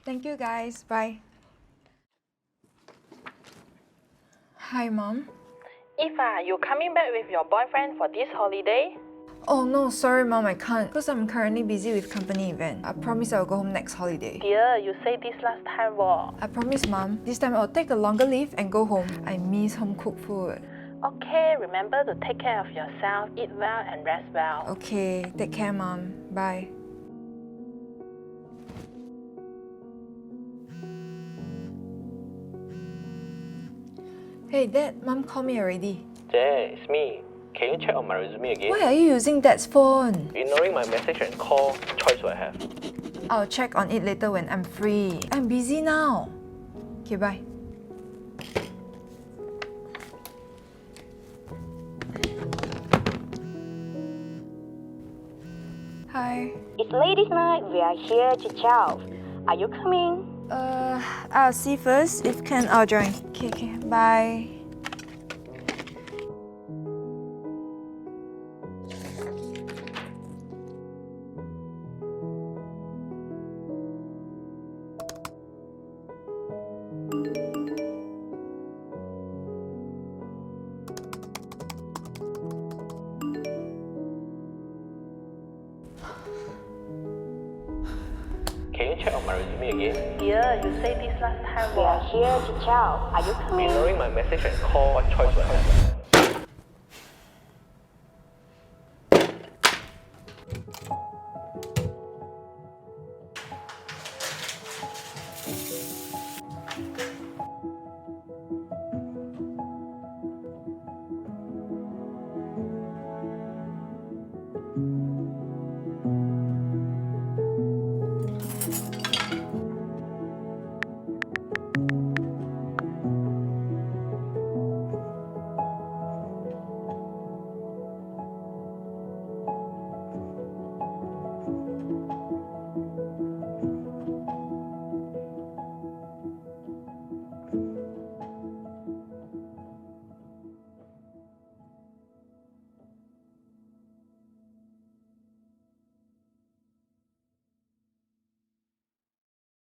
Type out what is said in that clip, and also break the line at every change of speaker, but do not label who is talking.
Thank you guys. Bye. Hi, Mom.
Eva, you coming back with your boyfriend for this holiday?
Oh no, sorry Mom, I can't because I'm currently busy with company event. I promise I'll go home next holiday.
Dear, you said this last time.
I promise Mom, this time I'll take a longer leave and go home. I miss home cooked food.
Okay, remember to take care of yourself, eat well and rest well.
Okay, take care Mom. Bye. Hey Dad, Mom called me already.
Jay, it's me. Can you check on my resume again?
Why are you using Dad's phone?
Ignoring my message and call, choice what I have.
I'll check on it later when I'm free. I'm busy now. Okay, bye. Hi.
It's ladies' night. We are here to chow. Are you coming?
I'll see first. If can, I'll join. Okay, bye.
Can you check on my resume again?
Dear, you said this last time.
We are here to chow. Are you coming?
Ignoring my message and call, choice what I have.